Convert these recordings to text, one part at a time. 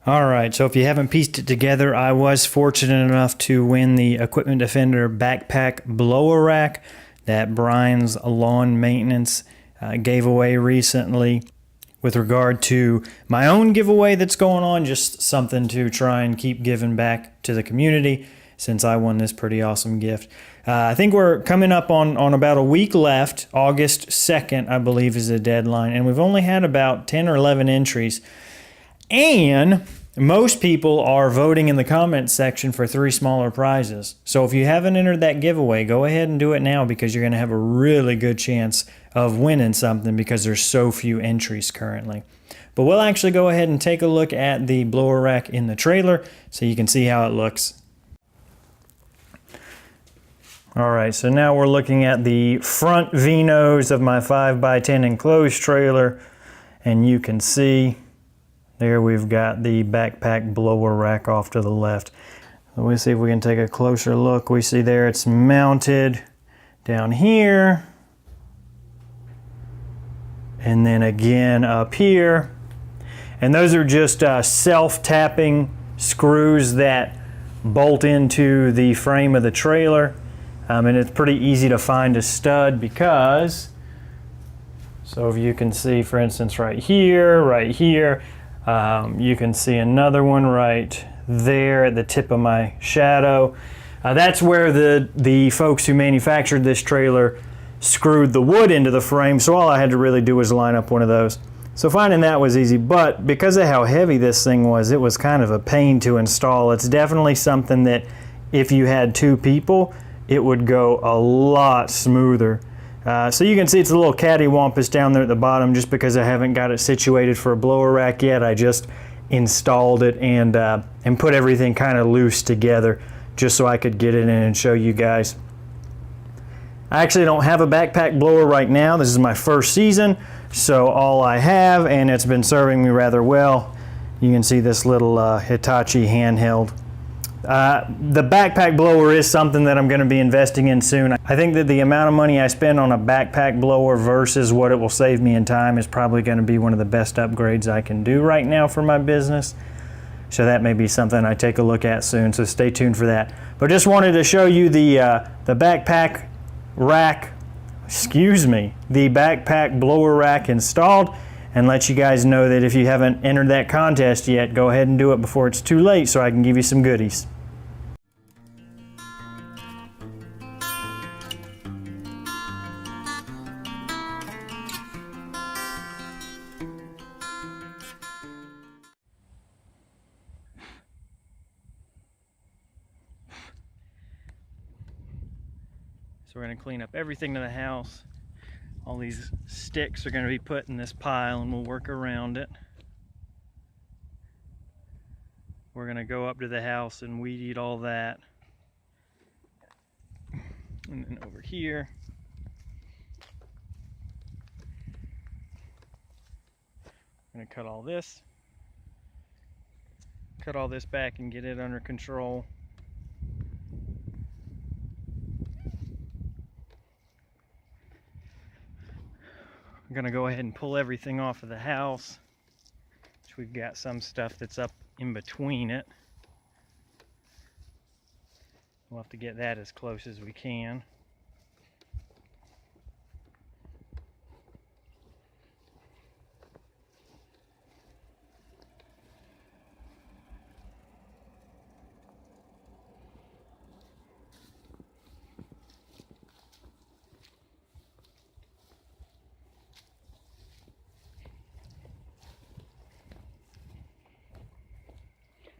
All right, so if you haven't pieced it together, I was fortunate enough to win the Equipment Defender backpack blower rack that Brian's Lawn Maintenance gave away recently. With regard to my own giveaway that's going on, just something to try and keep giving back to the community since I won this pretty awesome gift. I think we're coming up on about a week left. August 2nd, I believe, is the deadline, and we've only had about 10 or 11 entries. And most people are voting in the comments section for 3 smaller prizes. So if you haven't entered that giveaway, go ahead and do it now because you're going to have a really good chance of winning something because there's so few entries currently. But we'll actually go ahead and take a look at the blower rack in the trailer so you can see how it looks. All right, so now we're looking at the front V-nose of my 5x10 enclosed trailer, and you can see there we've got the backpack blower rack off to the left. So we'll see if we can take a closer look. We see there it's mounted down here, and then again up here. And those are just self-tapping screws that bolt into the frame of the trailer. And it's pretty easy to find a stud because, so if you can see, for instance, right here, you can see another one right there at the tip of my shadow. That's where the folks who manufactured this trailer screwed the wood into the frame, so all I had to really do was line up one of those. So finding that was easy, but because of how heavy this thing was, it was kind of a pain to install. It's definitely something that if you had 2 people, it would go a lot smoother. So you can see it's a little cattywampus down there at the bottom just because I haven't got it situated for a blower rack yet. I just installed it and put everything kind of loose together just so I could get it in and show you guys. I actually don't have a backpack blower right now. This is my first season, so all I have, and it's been serving me rather well. You can see this little Hitachi handheld. The backpack blower is something that I'm going to be investing in soon. I think that the amount of money I spend on a backpack blower versus what it will save me in time is probably going to be one of the best upgrades I can do right now for my business. So that may be something I take a look at soon, so stay tuned for that. But just wanted to show you the backpack rack, the backpack blower rack installed, and let you guys know that if you haven't entered that contest yet, go ahead and do it before it's too late so I can give you some goodies. So we're going to clean up everything to the house. All these sticks are going to be put in this pile and we'll work around it. We're going to go up to the house and weed eat all that. And then over here, I'm going to cut all this back and get it under control. I'm going to go ahead and pull everything off of the house, which we've got some stuff that's up in between it. We'll have to get that as close as we can.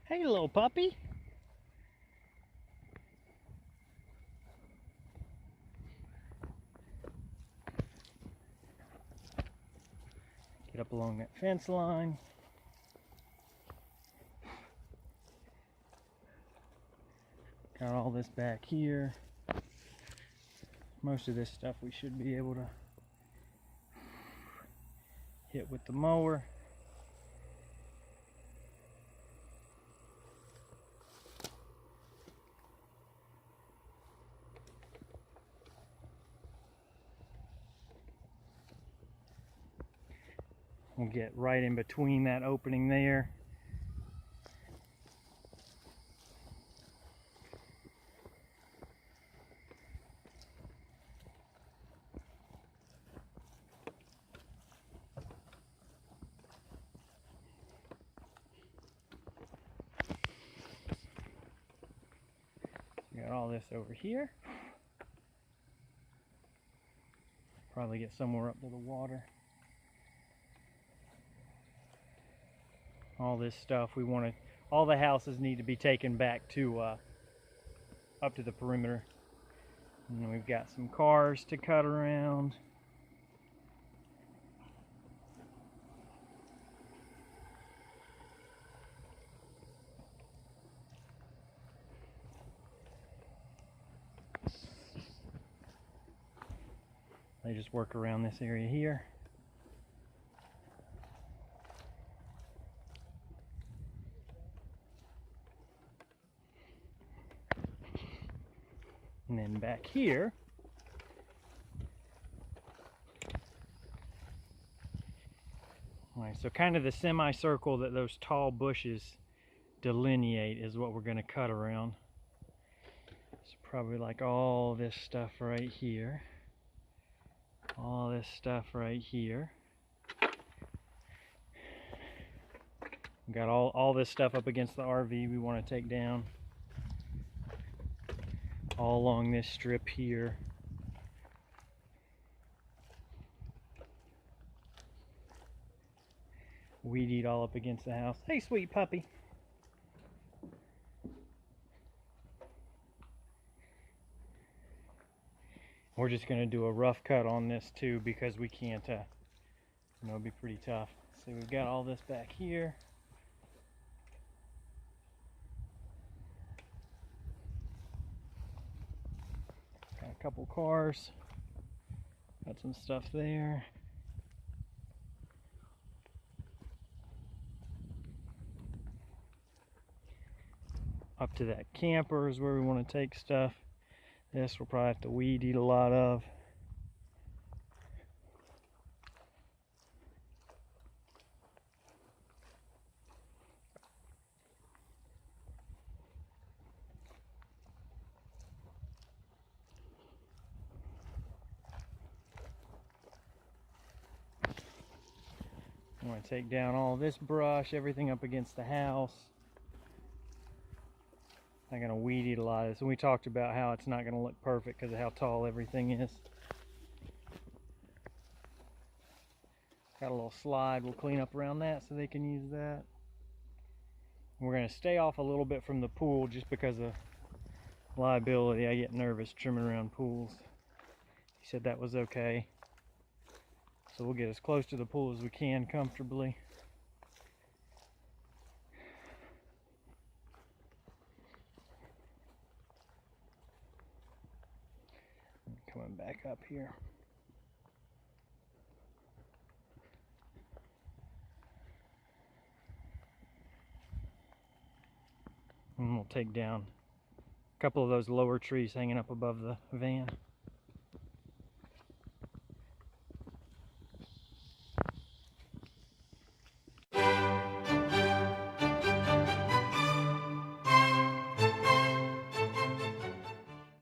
Hey, little puppy. Get up along that fence line. Got all this back here. Most of this stuff we should be able to hit with the mower. We'll get right in between that opening there all this over here. Probably get somewhere up to the water. All this stuff we want to, all the houses need to be taken back to up to the perimeter. And then we've got some cars to cut around. They just work around this area here. And then back here, all right, so kind of the semicircle that those tall bushes delineate is what we're going to cut around. So probably like all this stuff right here. All this stuff right here. We've got all this stuff up against the RV we want to take down. All along this strip here. Weed eat all up against the house. Hey, sweet puppy. We're just going to do a rough cut on this too because we can't, it'll be pretty tough. So we've got all this back here. Got a couple cars. Got some stuff there. Up to that camper is where we want to take stuff. This we'll probably have to weed eat a lot of. I'm going to take down all this brush, everything up against the house. I'm going to weed eat a lot of this. And we talked about how it's not going to look perfect because of how tall everything is. Got a little slide. We'll clean up around that so they can use that. We're going to stay off a little bit from the pool just because of liability. I get nervous trimming around pools. He said that was okay. So we'll get as close to the pool as we can comfortably. Coming back up here. And we'll take down a couple of those lower trees hanging up above the van.